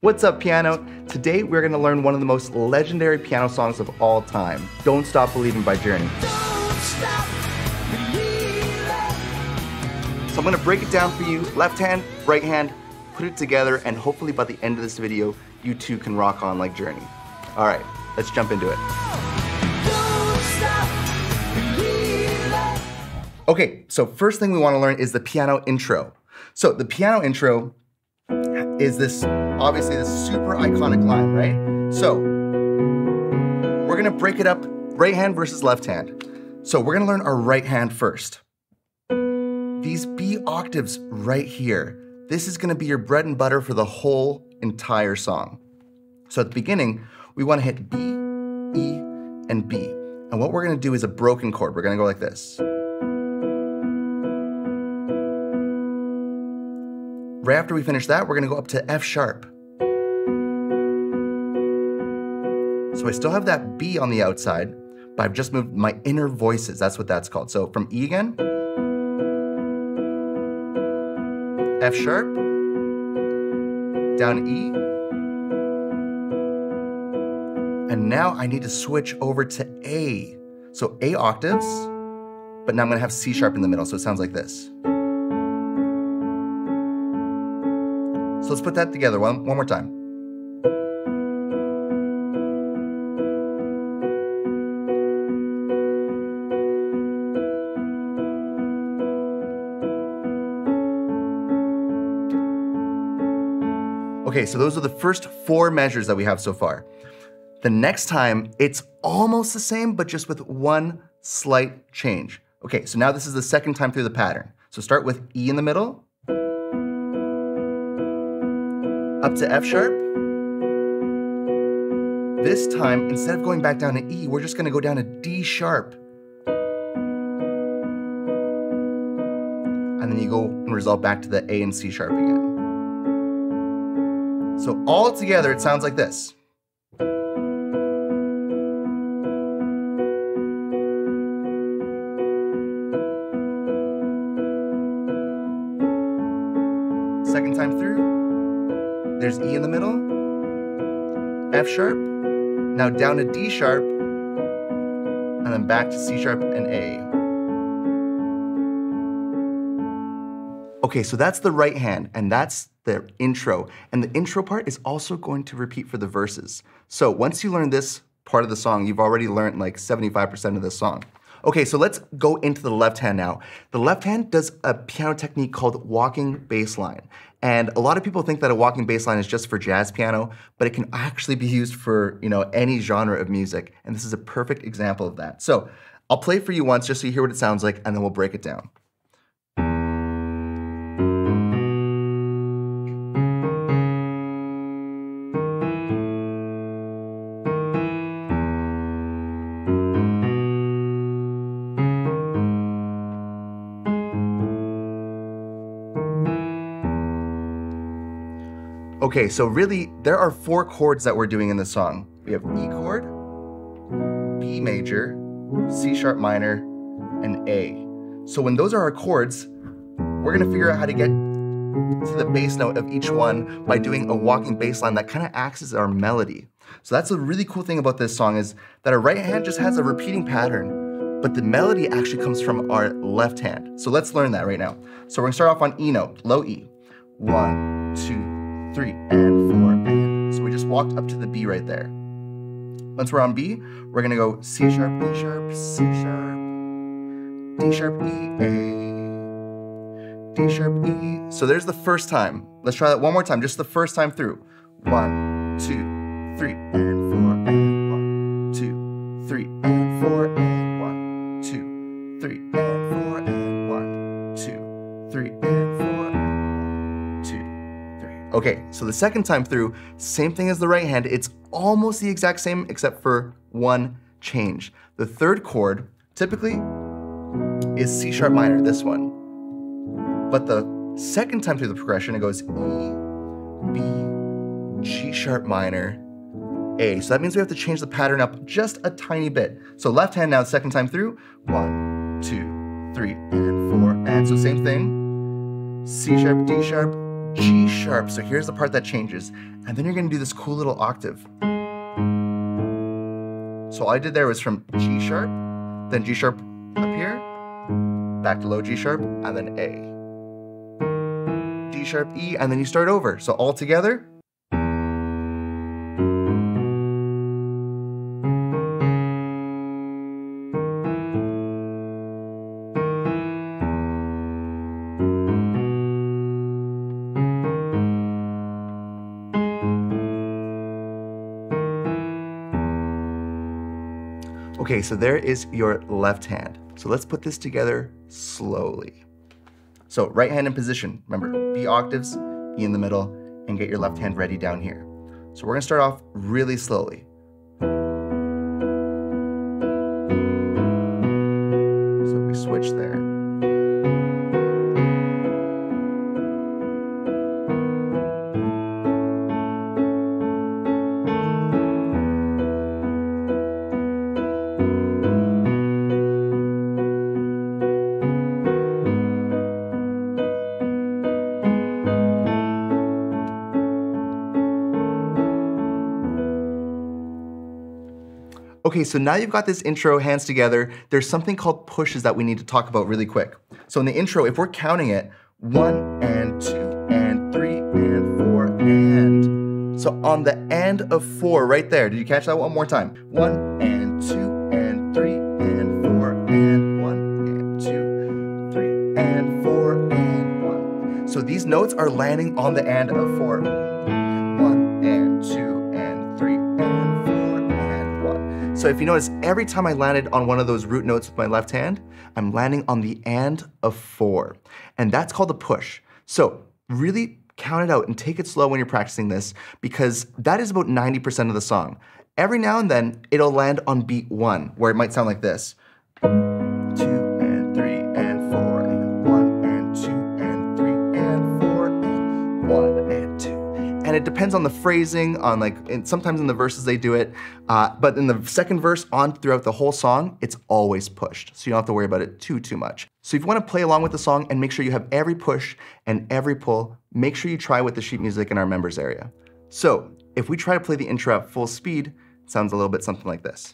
What's up, Pianote? Today we're going to learn one of the most legendary piano songs of all time, Don't Stop Believin' by Journey. So I'm going to break it down for you, left hand, right hand, put it together, and hopefully by the end of this video, you too can rock on like Journey. All right, let's jump into it. Okay, so first thing we want to learn is the piano intro. So the piano intro is this, obviously this super iconic line, right? So we're gonna break it up, right hand versus left hand. So we're gonna learn our right hand first. These B octaves right here, this is gonna be your bread and butter for the whole entire song. So at the beginning, we wanna hit B, E, and B. And what we're gonna do is a broken chord. We're gonna go like this. Right after we finish that, we're gonna go up to F sharp. So I still have that B on the outside, but I've just moved my inner voices. That's what that's called. So from E again, F sharp, down E, and now I need to switch over to A. So A octaves, but now I'm gonna have C sharp in the middle, so it sounds like this. So let's put that together one more time. Okay, so those are the first 4 measures that we have so far. The next time, it's almost the same, but just with one slight change. Okay, so now this is the second time through the pattern. So start with E in the middle, up to F sharp. This time, instead of going back down to E, we're just gonna go down to D sharp. And then you go and resolve back to the A and C sharp again. So all together, it sounds like this. Second time through, there's E in the middle, F sharp, now down to D sharp, and then back to C sharp and A. Okay, so that's the right hand, and that's the intro. And the intro part is also going to repeat for the verses. So once you learn this part of the song, you've already learned like 75% of the song. Okay, so let's go into the left hand now. The left hand does a piano technique called walking bass line. And a lot of people think that a walking bass line is just for jazz piano, but it can actually be used for, any genre of music. And this is a perfect example of that. So I'll play it for you once just so you hear what it sounds like, and then we'll break it down. Okay, so really, there are 4 chords that we're doing in the song. We have E chord, B major, C sharp minor, and A. So when those are our chords, we're gonna figure out how to get to the bass note of each one by doing a walking bass line that kind of acts as our melody. So that's a really cool thing about this song is that our right hand just has a repeating pattern, but the melody actually comes from our left hand. So let's learn that right now. So we're gonna start off on E note, low E. 1, 2, 3, and 4, and. So we just walked up to the B right there. Once we're on B, we're gonna go C sharp, D sharp, C sharp, D sharp, E, A, D sharp, E. So there's the first time. Let's try that one more time, just the first time through. 1, 2, 3, and 4, and 1, 2, 3, and 4, and 1, 2, 3, and 4, and 1, 2, 3, and 4, and 1, 2, 3. Okay, so the second time through, same thing as the right hand. It's almost the exact same except for one change. The third chord typically is C sharp minor, this one. But the second time through the progression, it goes E, B, G sharp minor, A. So that means we have to change the pattern up just a tiny bit. So left hand now, second time through, 1, 2, 3, and 4. And so same thing, C sharp, D sharp, G sharp. So here's the part that changes. And then you're gonna do this cool little octave. So all I did there was from G sharp, then G sharp up here, back to low G sharp, and then A. D sharp, E, and then you start over. So all together. Okay, so there is your left hand. So let's put this together slowly. So right hand in position, remember, B octaves, E in the middle, and get your left hand ready down here. So we're gonna start off really slowly. So we switch there. Okay, so now you've got this intro, hands together, there's something called pushes that we need to talk about really quick. So in the intro, if we're counting it, 1 and 2 and 3 and 4 and. So on the and of 4 right there, did you catch that one more time? 1 and 2 and 3 and 4 and 1 and 2, 3 and 4 and 1. So these notes are landing on the and of 4. 1 and 2 and 3 and 4 and 1. So if you notice, every time I landed on one of those root notes with my left hand, I'm landing on the and of 4. And that's called a push. So really count it out and take it slow when you're practicing this, because that is about 90% of the song. Every now and then, it'll land on beat 1, where it might sound like this. 2 and 3 and 4 and 1 and 2 and 3 and 4 and 1 and 2. And it depends on the phrasing, on and sometimes in the verses they do it, but in the second verse on throughout the whole song, it's always pushed. So you don't have to worry about it too much. So if you want to play along with the song and make sure you have every push and every pull, make sure you try with the sheet music in our members area. So if we try to play the intro at full speed, it sounds a little bit something like this.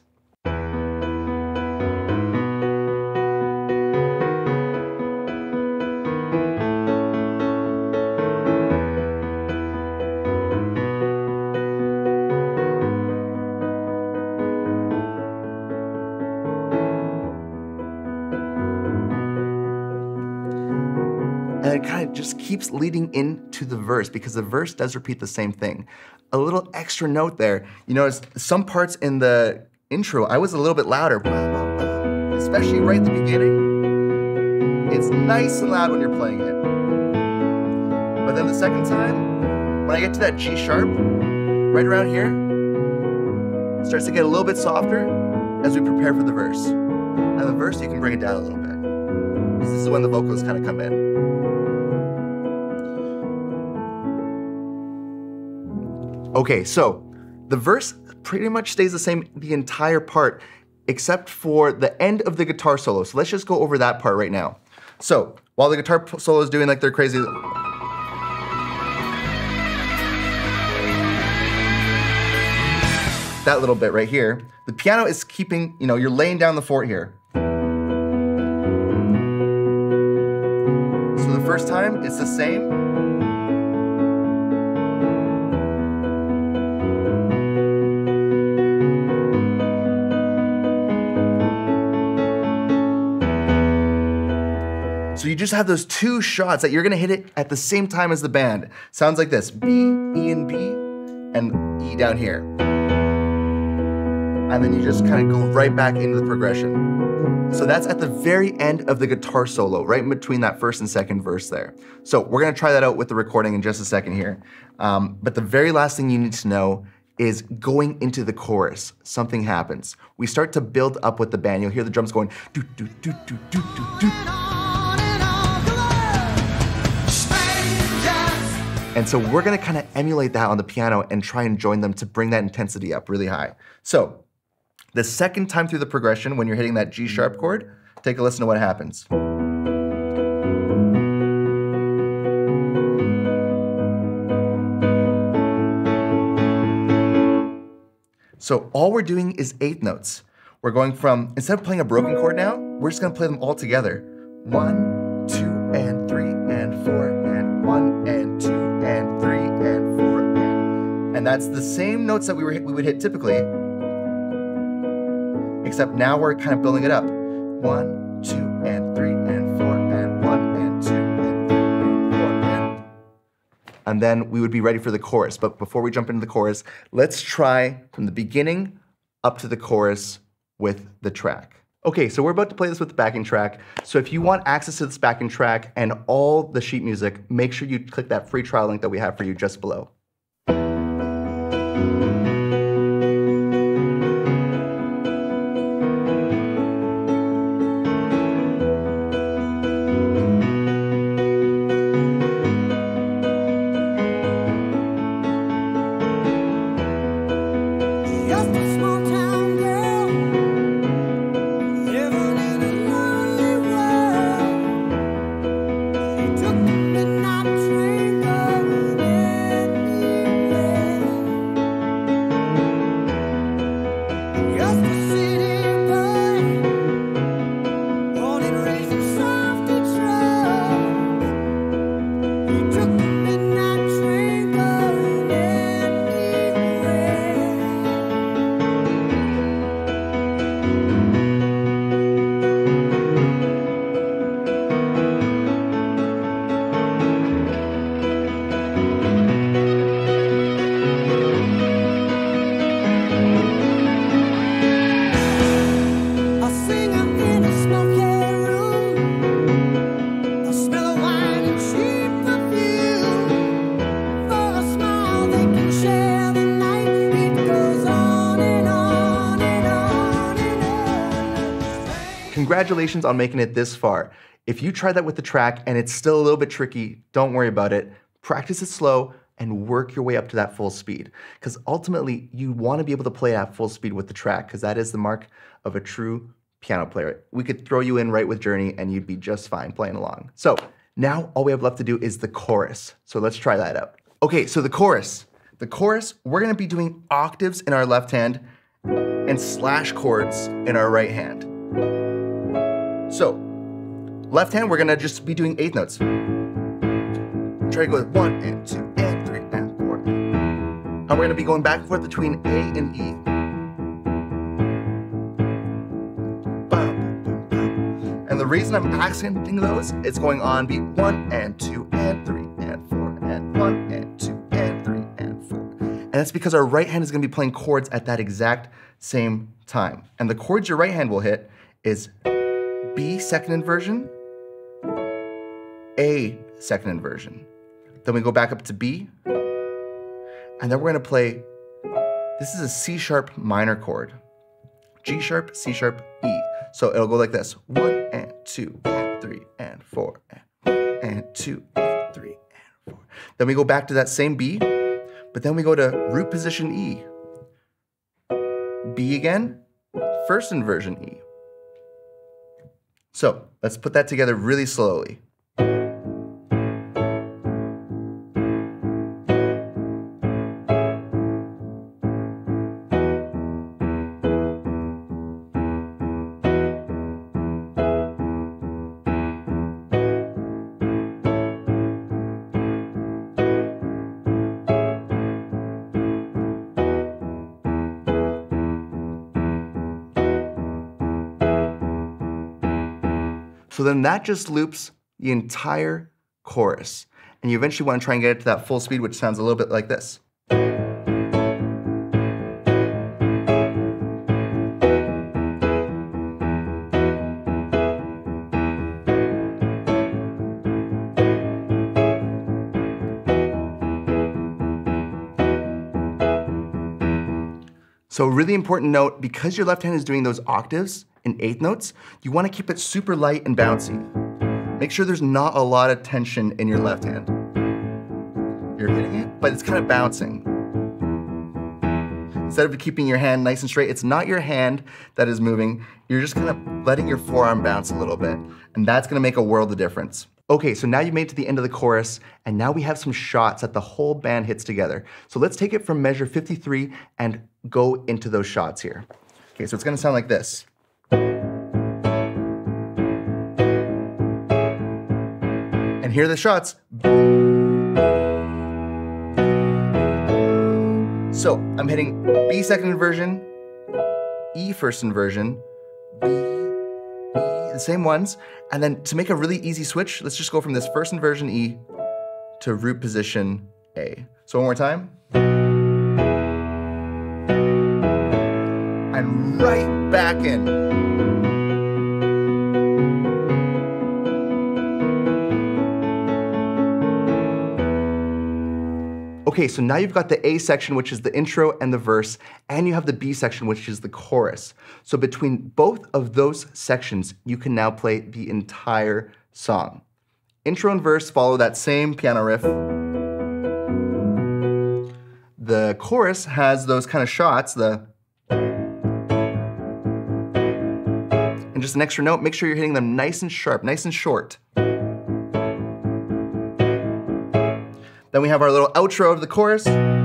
And it kind of just keeps leading into the verse, because the verse does repeat the same thing. A little extra note there. You notice some parts in the intro, I was a little bit louder, especially right at the beginning. It's nice and loud when you're playing it. But then the second time, when I get to that G sharp, right around here, it starts to get a little bit softer as we prepare for the verse. And the verse, you can bring it down a little bit. This is when the vocals kind of come in. Okay, so the verse pretty much stays the same the entire part, except for the end of the guitar solo. So let's just go over that part right now. So while the guitar solo is doing like their crazy, that little bit right here, the piano is keeping, you're laying down the fort here. So the first time, it's the same. So you just have those two shots that you're gonna hit it at the same time as the band. Sounds like this, B, E and B, and E down here. And then you just kind of go right back into the progression. So that's at the very end of the guitar solo, right in between that first and second verse there. So we're gonna try that out with the recording in just a second here. But the very last thing you need to know is going into the chorus, something happens. We start to build up with the band. You'll hear the drums going, do, do, do, do, do, do, do. And so we're gonna kind of emulate that on the piano and try and join them to bring that intensity up really high. So the second time through the progression, when you're hitting that G sharp chord, take a listen to what happens. So all we're doing is eighth notes. We're going from, instead of playing a broken chord now, we're just gonna play them all together. 1, 2, and 3, and 4, and 1, and 2, and 3, and 4, and that's the same notes that we would hit typically, except now we're kind of building it up. 1, 2, and 3, and 4, and 1, and 2, and 3, and 4, and then we would be ready for the chorus. But before we jump into the chorus, let's try from the beginning up to the chorus with the track. Okay, so we're about to play this with the backing track. So if you want access to this backing track and all the sheet music, make sure you click that free trial link that we have for you just below. Congratulations on making it this far. If you try that with the track and it's still a little bit tricky, don't worry about it. Practice it slow and work your way up to that full speed. Because ultimately, you want to be able to play at full speed with the track, because that is the mark of a true piano player. We could throw you in right with Journey and you'd be just fine playing along. So now all we have left to do is the chorus. So let's try that out. Okay, so the chorus. The chorus, we're going to be doing octaves in our left hand and slash chords in our right hand. So, left hand, we're gonna just be doing eighth notes. Try to go with 1, and 2, and 3, and 4. And we're gonna be going back and forth between A and E. And the reason I'm accenting those, it's going on beat 1, and 2, and 3, and 4, and 1, and 2, and 3, and 4. And that's because our right hand is gonna be playing chords at that exact same time. And the chords your right hand will hit is B second inversion, A second inversion. Then we go back up to B, and then we're gonna play, this is a C sharp minor chord. G sharp, C sharp, E. So it'll go like this, 1, and 2, and 3, and 4, and 1, and 2, and 3, and 4. Then we go back to that same B, but then we go to root position E. B again, first inversion E. So let's put that together really slowly. So then that just loops the entire chorus. And you eventually want to try and get it to that full speed, which sounds a little bit like this. So really important note, because your left hand is doing those octaves in eighth notes, you want to keep it super light and bouncy. Make sure there's not a lot of tension in your left hand. You're hitting it, but it's kind of bouncing. Instead of keeping your hand nice and straight, it's not your hand that is moving, you're just kind of letting your forearm bounce a little bit. And that's gonna make a world of difference. Okay, so now you've made it to the end of the chorus, and now we have some shots that the whole band hits together. So let's take it from measure 53 and go into those shots here. Okay, so it's gonna sound like this. And here are the shots. So I'm hitting B second inversion, E first inversion, B, the same ones. And then to make a really easy switch, let's just go from this first inversion E to root position A. So one more time. And right back in. Okay, so now you've got the A section, which is the intro and the verse, and you have the B section, which is the chorus. So between both of those sections, you can now play the entire song. Intro and verse follow that same piano riff. The chorus has those kind of shots, and just an extra note, make sure you're hitting them nice and sharp, nice and short. Then we have our little outro of the chorus. And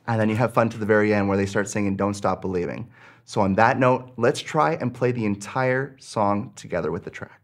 then you have fun to the very end where they start singing Don't Stop Believing. So on that note, let's try and play the entire song together with the track.